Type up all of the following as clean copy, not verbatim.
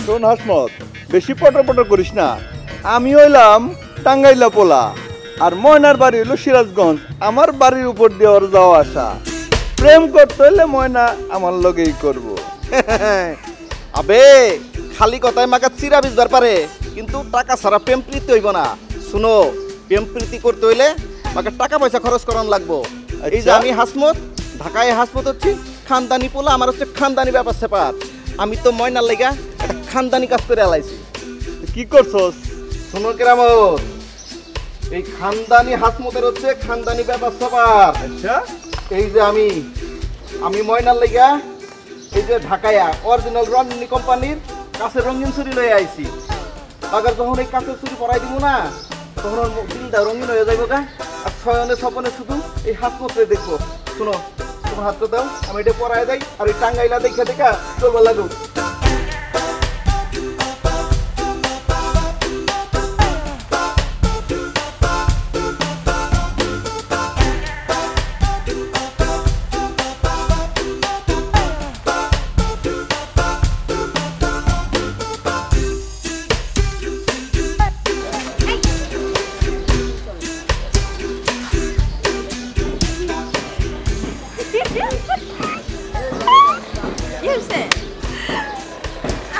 শোন হাসমত, বেশি পটর পটর করিস না। আমি হইলাম টাঙ্গাইলা পোলা, আর ময়নার বাড়ি হইলো সিরাজগঞ্জ। আমার বাড়ির উপর দিয়ে ওর যাওয়া আসা। প্রেম করতে হইলে ময়না আমার লগেই করব। আবে খালি কথায় মাকা চিরা বিজবার পারে, কিন্তু টাকা ছাড়া প্রেম প্রীতি হইব না। শুনো, প্রেম প্রীতি করতে হইলে মাকে টাকা পয়সা খরচ করান লাগবো। এই যে আমি হাসমত, ঢাকায় হাসমত হচ্ছি খানদানি পোলা, আমার হচ্ছে খানদানি ব্যাপার স্যাপার। আমি তো ময়নার লেগা একটা খানদানি কাজ করে আলাইছি। কি করছস? শুনো কেরামত, এই খানদানি হাসমতের হচ্ছে খানদানি ব্যাপার স্যাপার। আচ্ছা, এই যে আমি ময়নার লেগা এই যে ঢাকায়া অরিজিনাল রঙিনী কোম্পানির কাছের রঙিন ছুরি লয়ে আইছি। আবার যখন এই কাছের ছুরি পরাই দিব না, তখন ওর দিলটা রঙিন হয়ে যাইব গা। আর ছয়নে ছপনে শুধু এই হাত মতরে দেখবো। শুনো, তোমার হাতটা দাও, আমি এটা পরাই যাই। আর এই টাঙ্গাইলা দেখা দেখা চলবা লাগু।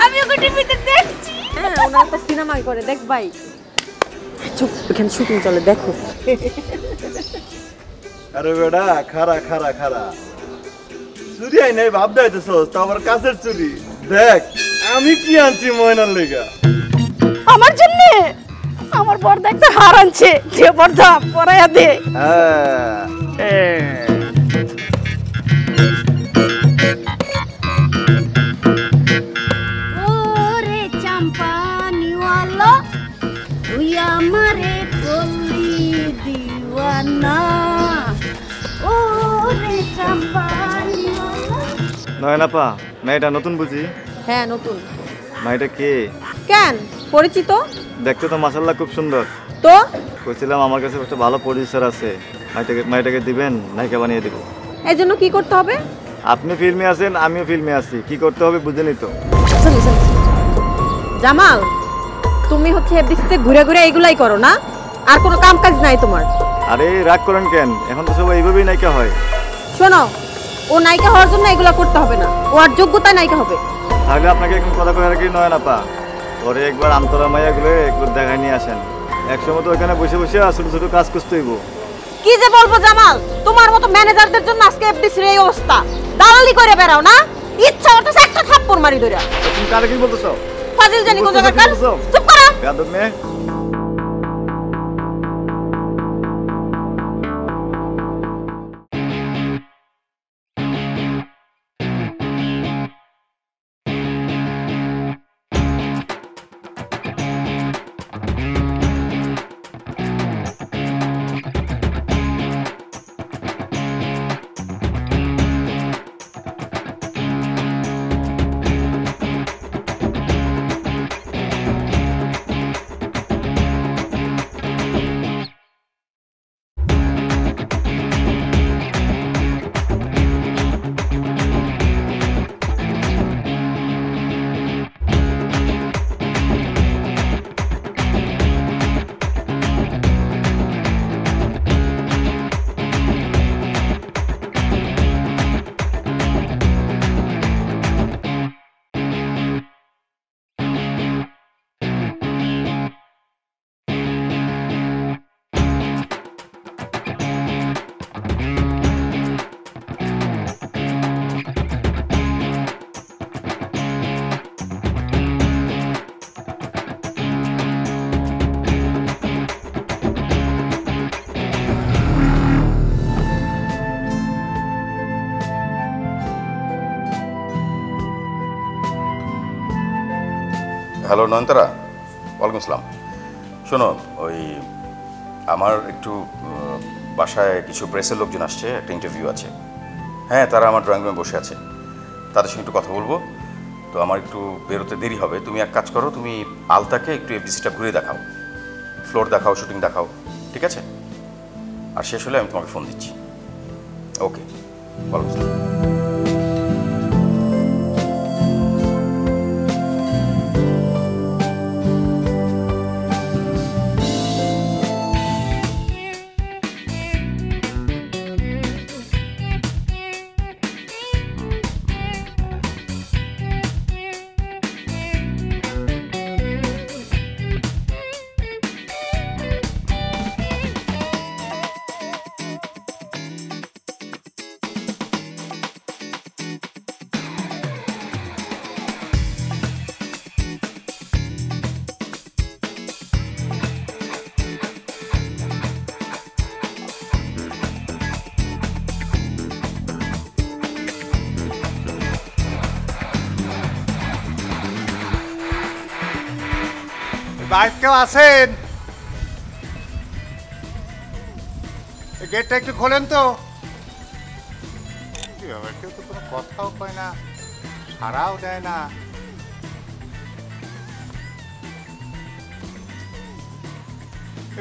আমি ওকে টিভিতে দেখছি। হ্যাঁ, ওনার একটা সিনেমা করে দেখ ভাই। চুপ, এখানে শুটিং চলে, দেখো। আরে বেটা, খারা খারা খারা, চুরি আই নাই ভাব দাইতেছস, তা আবার কাছের চুরি। দেখ আমি কি আনছি ময়নার লেগা। আমার জন্য আমার বড়দা একটা হার আনছে, যে বড়দা পরাইয়া দে। ওরে চাম্পানিওয়ালা, তুই আমারে করলি দিওয়ানা। ওরে চাম্পানিওয়ালা। নয়নাপা, মেয়েটা নতুন বুঝি? হ্যাঁ, নতুন। মেয়েটা কে? কেন, পরিচিত? দেখতে তো মাশাআল্লাহ খুব সুন্দর। তো কইছিলাম আমার কাছে একটা ভালো প্রডিউসার আছে, মেয়েটাকে দিবেন, নায়িকা বানিয়ে দেবো। এই জন্য কি করতে হবে? আপনি ফিল্মে আছেন, আমিও ফিল্মে আছি, কি করতে হবে বুঝেনি তো? জামাল, তুমি হচ্ছে এফডিসিতে ঘুরে ঘুরে এইগুলাই করো না? আর কোনো কাম কাজ নাই তোমার? আরে রাগ করেন কেন, এখন তো সবাই এইভাবেই নায়িকা হয়। শোনো, ও নায়িকা হওয়ার জন্য এগুলা করতে হবে না, ও আর যোগ্যতায় নায়িকা হবে। তাহলে আপনাকে এখন কথা কয়ে রাখি নয়নাপা, ওরে একবার আমতলা মাইয়াগুলো একবার দেখায় নিয়ে আসেন। একসময় তো ওখানে বসে বসে ছোট ছোট কাজ করতে হইব। কি যে বলবো জামাল, তোমার মতো ম্যানেজারদের জন্য আজকে এফডিসির এই অবস্থা। দালালি করে বেড়াও না, ইচ্ছা হতো একটা থাপ্পড় মারি ধরে। তুমি কারে কি বলতেছো? ফাজিল জানি কোন জায়গা কার, চুপ করো। বেয়াদব মেয়ে। হ্যালো নয়নতারা, ওয়ালাইকুম আসসালাম। শোনো, ওই আমার একটু বাসায় কিছু প্রেসের লোকজন আসছে, একটা ইন্টারভিউ আছে। হ্যাঁ, তারা আমার ড্রয়িং রুমে বসে আছে, তাদের সঙ্গে একটু কথা বলবো। তো আমার একটু বেরোতে দেরি হবে। তুমি এক কাজ করো, তুমি আলতাকে একটু এফডিসিটা ঘুরে দেখাও, ফ্লোর দেখাও, শুটিং দেখাও, ঠিক আছে? আর শেষ হলে আমি তোমাকে ফোন দিচ্ছি। ওকে, ওয়ালাইকুম আসসালাম। বাইরে কেউ আছেন? গেটটা একটু খোলেন তো। কি হবে, কেউ তো কোনো কথাও কয় না, সাড়াও দেয় না।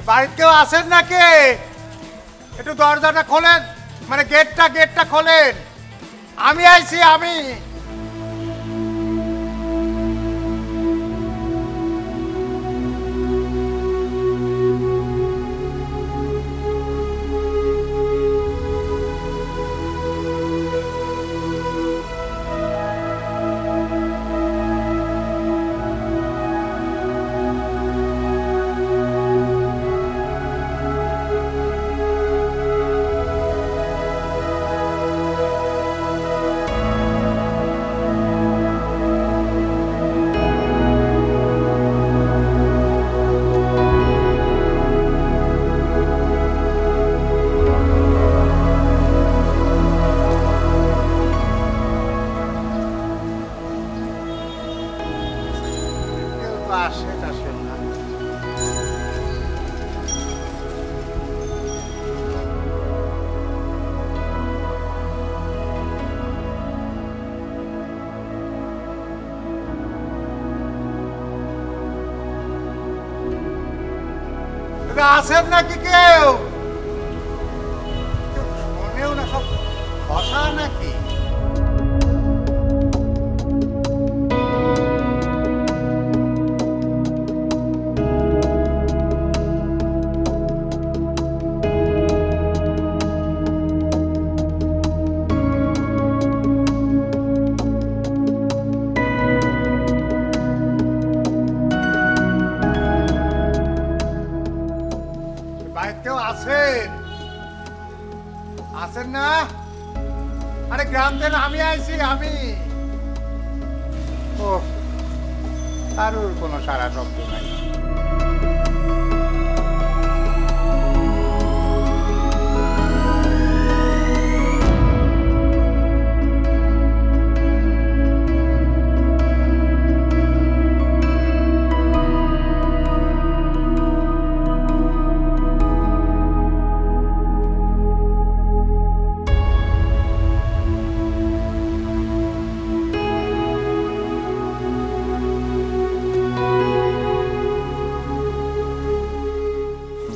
বাড়িতে কেউ আছেন নাকি? একটু দরজাটা খোলেন, মানে গেটটা খোলেন। আমি আইছি, আমি। আছেন নাকি কেউ? শোনেও না, সব কথা নাকি? কেউ আছেন? আছেন না? আরে গ্রাম থেকে আমি আইছি, আমি। ও, কারোর কোনো সারা শব্দ নাই।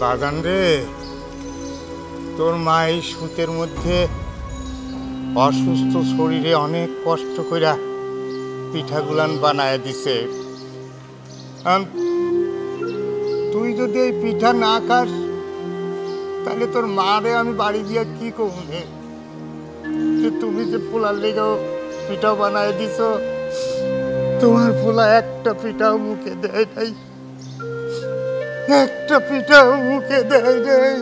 বাগান রে, তোর মা এই শীতের মধ্যে অসুস্থ শরীরে অনেক কষ্ট কইরা পিঠাগুলান বানায় দিছে। তুই যদি এই পিঠা না খাস তাহলে তোর মারে আমি বাড়ি দিয়া কি কমবে? যে তুমি যে পোলার লেগেও পিঠা বানায় দিছ, তোমার পোলা একটা পিঠাও মুখে দেয় নাই, একটা পিঠাও মুখে দেয় নাই।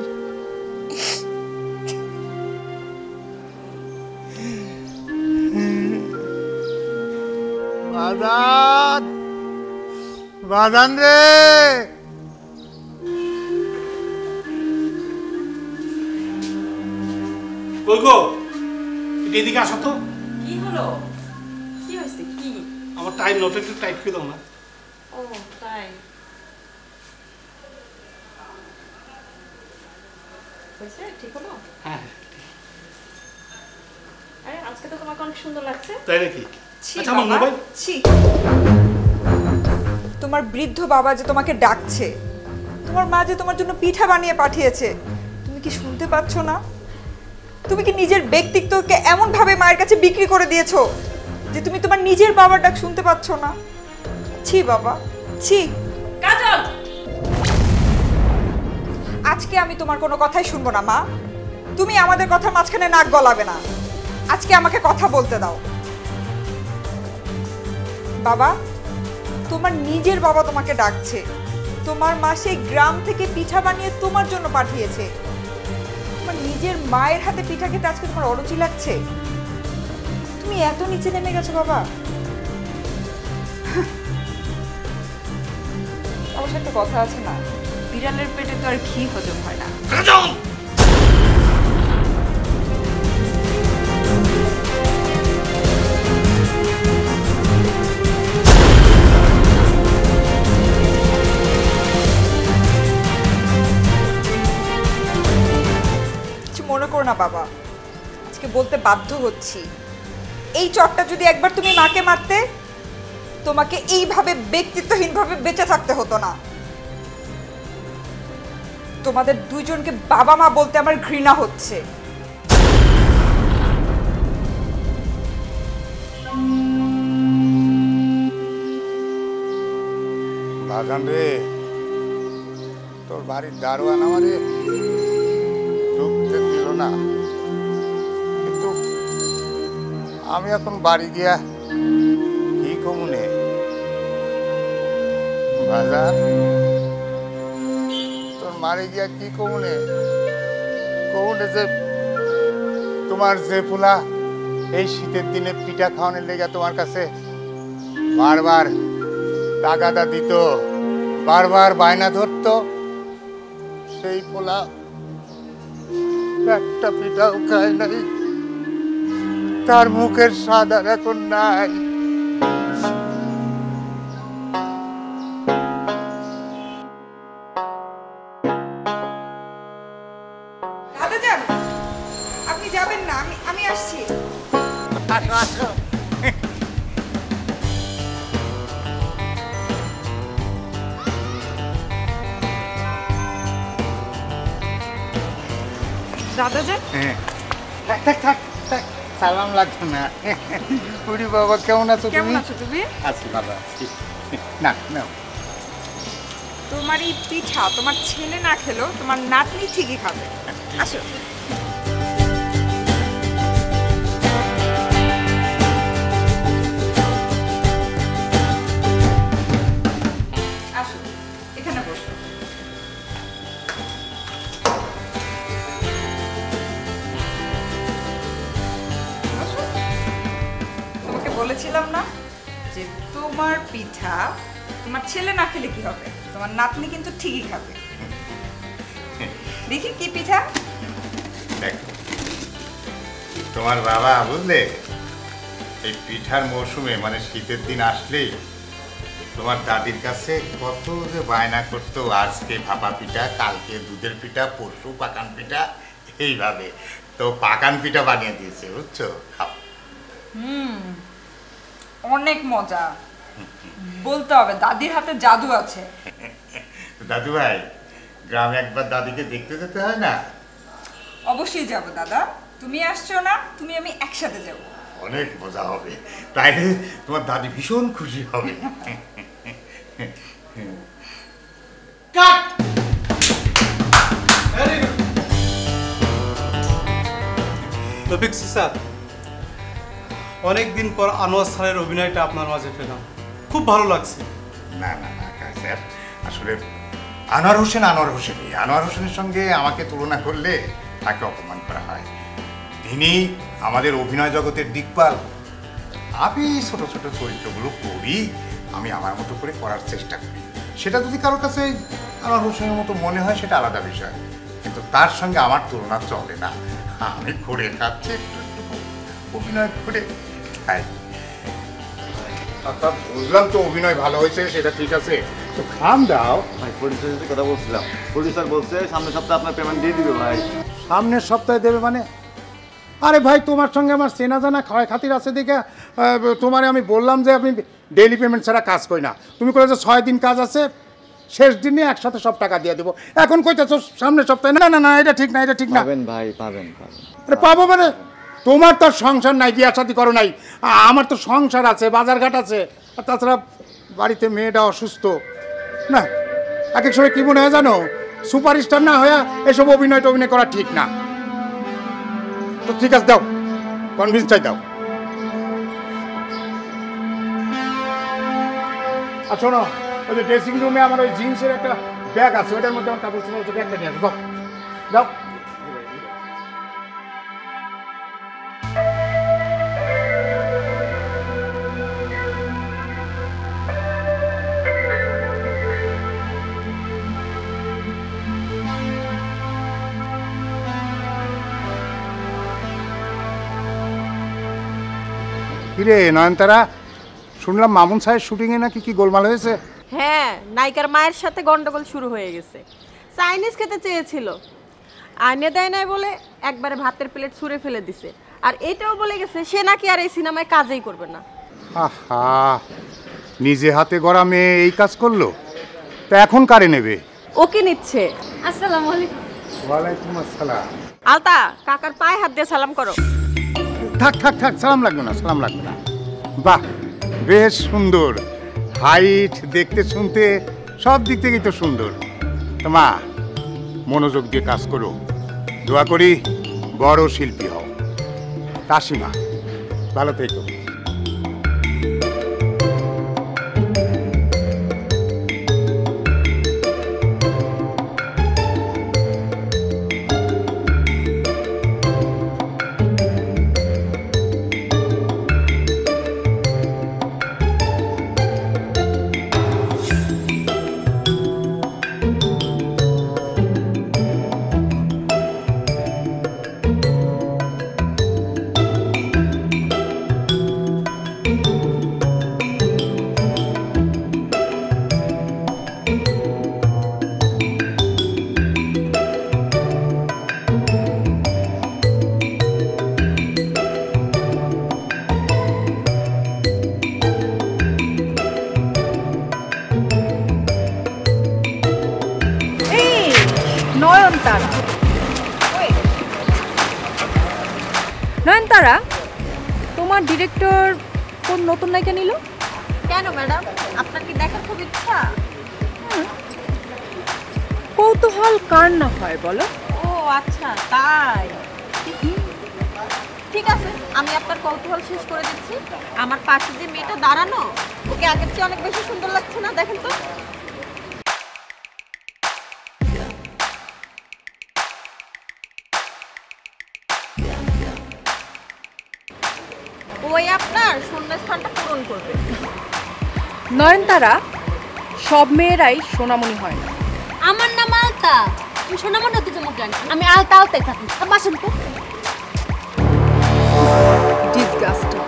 বাজান, বাজান রে, কই গো, এদিকে আসো তো। কি হলো? কি হয়েছে? কি? আমার টাইম নোট একটু টাইপ করে দাও না। ও তাই, হয়েছে? ঠিক হলো? হ্যাঁ। আরে আজকে তো তোমাকে অনেক সুন্দর লাগছে। তাই নাকি? ছি আচ্ছা, আমার বাবা, মোবাইল। ছি। তোমার বৃদ্ধ বাবা যে তোমাকে ডাকছে, তোমার মা যে তোমার জন্য পিঠা বানিয়ে পাঠিয়েছে, তুমি কি শুনতে পাচ্ছ না? তুমি কি নিজের ব্যক্তিত্বকে এমন ভাবে মায়ের কাছে বিক্রি করে দিয়েছো যে তুমি তোমার নিজের বাবার ডাক শুনতে পাচ্ছ না? ছি বাবা, ছি। কাজল, আজকে আমি তোমার কোনো কথাই শুনবো না মা। তুমি আমাদের কথার মাঝখানে নাক গলাবে না। আজকে আমাকে কথা বলতে দাও। বাবা, তোমার নিজের বাবা তোমাকে ডাকছে। তোমার মা সেই গ্রাম থেকে পিঠা বানিয়ে তোমার জন্য পাঠিয়েছে। তোমার নিজের মায়ের হাতে পিঠা খেতে আজকে তোমার অরুচি লাগছে? তুমি এত নিচে নেমে গেছো বাবা। অবশ্য একটা কথা আছে না, বিড়ালের পেটে তো আর ঘি হজম হয় না। বাধ্য হচ্ছি। এই চটটা যদি একবার তুমি মাকে মারতে, তোমাকে এইভাবে ব্যক্তিত্বহীনভাবে বেঁচে থাকতে হতো না। তোমাদের দুইজনকে বাবা মা বলতে আমার ঘৃণা হচ্ছে। বাজান রে, তোর বাড়ির দারোয়ান আমারে ঢুকতে দিল না, কিন্তু আমি এখন বাড়ি গিয়া কি কমুনে বাজার, তোর মারে গিয়া কি কমুনে যে তোমার যে ফুলা এই শীতের দিনে পিঠা খাওয়ানোর লেগে তোমার কাছে বারবার টাকাটা দিত, বারবার বায়না ধরতো, সেই পোলা একটা পিঠাও খায় নাই, তার মুখের স্বাদ আর এখন নাই। দাদা যান, আপনি যাবেন না, আমি আসছি। আসো আসো। দাদা যান, সালাম লাগতো না। বুড়ি বাবা কেমন আছো তুমি? কেমন আছো তুমি? আছি, ভালো আছি। না না, তোমার এই পিঠা তোমার ছেলে না খেলেও তোমার নাতনি ঠিকই খাবে। আসো। আসো, এখানে বসো। তোমাকে বলেছিলাম না যে তোমার পিঠা তোমার ছেলে না খেলে কি হবে, তোমার নাতনি কিন্তু ঠিকই খাবে। দেখি কি পিঠা। দেখো তোমার বাবা বুঝলে, এই পিঠার মৌসুমে মানে শীতের দিন আসলেই তোমার দাদির কাছে কত যে বায়না করতো, আজকে ভাপা পিঠা, কালকে দুধের পিঠা, পরশু পাকান পিঠা, এইভাবে তো পাকান পিঠা বানিয়ে দিয়েছে, বুঝছো? খাও। অনেক মজা, বলতে হবে দাদির হাতে জাদু আছে। দাদু ভাই, গ্রামে একবার দাদিকে দেখতে যেতে হয় না? অবশ্যই যাব দাদা, তুমি আসছো না, তুমি আমি একসাথে যাব। অনেক মজা হবে, তাইলে তোমার দাদি ভীষণ খুশি হবে। রফিক স্যার, অনেকদিন পর আনোয়ার স্যারের অভিনয়টা আপনার মাঝে পেলাম, খুব ভালো লাগছে। না না না স্যার, আসলে আনোয়ার হোসেনই, আনোয়ার হোসেনের সঙ্গে আমাকে তুলনা করলে তাকে অপমান করা হয়। তিনি আমাদের অভিনয় জগতের দিকপাল। আমি ছোট ছোট চরিত্রগুলো করি, আমি আমার মতো করে করার চেষ্টা করি। সেটা যদি কারোর কাছে আনোয়ার হোসেনের মতো মনে হয় সেটা আলাদা বিষয়, কিন্তু তার সঙ্গে আমার তুলনা চলে না। আমি করে খাচ্ছি, একটু একটু অভিনয় করে খাই। অর্থাৎ বুঝলাম তো অভিনয় ভালো হয়েছে, সেটা ঠিক আছে, তো খাম দাও। ভাই প্রডিউসারের সাথে কথা বলছিলাম, প্রডিউসার বলছে সামনের সপ্তাহে আপনার পেমেন্ট দিয়ে দিবে ভাই। সামনের সপ্তাহে দেবে মানে? আরে ভাই, তোমার সঙ্গে আমার চেনা জানা খাওয়াই খাতির আছে দেখে তোমারে আমি বললাম যে আমি ডেইলি পেমেন্ট ছাড়া কাজ করি না। তুমি করে যে 6 দিন কাজ আছে, শেষ দিনে একসাথে সব টাকা দিয়ে দেবো। এখন কইতেছো সামনের সপ্তাহে? না না না, এটা ঠিক না, এটা ঠিক না। পাবেন ভাই, পাবেন। আরে পাবো মানে? তোমার তো সংসার নাই, বিয়ে শাদী করো নাই, আমার তো সংসার আছে, বাজারঘাট আছে, আর তাছাড়া বাড়িতে মেয়েটা অসুস্থ। না, এক এক সময় কী মনে হয় জানো, সুপারস্টার না হয়ে এসব অভিনয় টভিনয় করা ঠিক না। তো ঠিক আছে, দাও, কনভিন্সটাই দাও। আর শোনো, ওই যে ড্রেসিং রুমে আমার ওই জিন্সের একটা ব্যাগ আছে, ওটার মধ্যে আমার কাপড় চোপড় ব্যাগটা নিয়ে আসো, দাও। কিরে নয়নতারা, শুনলাম মামুন সাহেব শুটিংয়ে নাকি কি গোলমাল হয়েছে? হ্যাঁ, নায়িকার মায়ের সাথে গন্ডগোল শুরু হয়ে গেছে। চাইনিজ খেতে চেয়েছিল, আইনে দেয় নাই বলে একবারে ভাতের প্লেট ছুঁড়ে ফেলে দিছে। আর এটাও বলে গেছে সে নাকি আর এই সিনেমায় কাজই করবে না। আহা, নিজে হাতে গড়া মেয়ে এই কাজ করলো, তা এখন কারে নেবে? ওকে নিচ্ছে। আসসালামু আলাইকুম। ওয়ালাইকুম আসসালাম। আলতা, কাকার পায়ে হাত দিয়ে সালাম করো। থাক থাক থাক, সালাম লাগবে না, সালাম লাগবে না। বাহ, বেশ সুন্দর, হাইট, দেখতে শুনতে সব দিক থেকেই তো সুন্দর। তা মা, মনোযোগ দিয়ে কাজ করো, দোয়া করি বড় শিল্পী হও। কাশিমা, ভালো থেকো। নয়নতারা, নয়নতারা, তোমার ডিরেক্টর কোন নতুন নায়িকা নিল? কেন ম্যাডাম, আপনার কি দেখার খুব ইচ্ছা? কৌতূহল কার না হয় বলো? ও আচ্ছা, তাই। ঠিক আছে, আমি আপনার কৌতূহল শেষ করে দিচ্ছি। আমার পাশে যে মেয়েটা দাঁড়ানো, ওকে আগের চেয়ে অনেক বেশি সুন্দর লাগছে না? দেখেন তো। ওই আপনার শূন্যস্থানটা পূরণ করবে। নয়নতারা, সব মেয়েরাই সোনামণি হয় না। আমার নাম আলতা। আমি সোনামণি হতে জমক জানি। আমি আলতা আলতাই থাকি। বাসন তো ডিসগাস্টিং।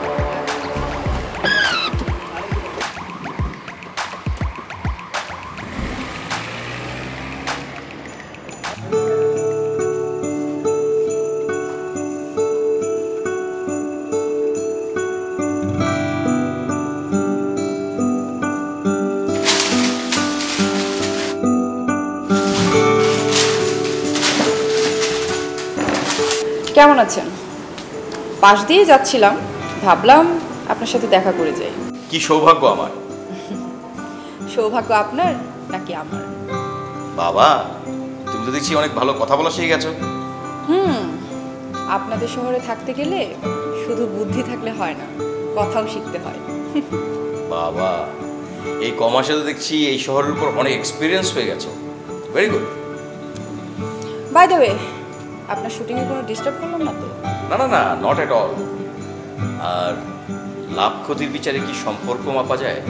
কেমন আছেন? পাশ দিয়ে যাচ্ছিলাম, ভাবলাম আপনার সাথে দেখা করে যাই। কি সৌভাগ্য আমার। সৌভাগ্য আপনার নাকি আমার? বাবা, তুমি তো দেখছি অনেক ভালো কথা বলা শিখে গেছো। আপনাদের শহরে থাকতে গেলে শুধু বুদ্ধি থাকলে হয় না, কথাও শিখতে হয়। বাবা, এই কমাসে তো দেখছি এই শহরের উপর অনেক এক্সপিরিয়েন্স হয়ে গেছো। Very good. By the way, আপনার শুটিংয়ে কোনো ডিস্টার্ব করলাম না তো? না না না, নট এট অল। আর লাভ ক্ষতির বিচারে কি সম্পর্ক মাপা যায়?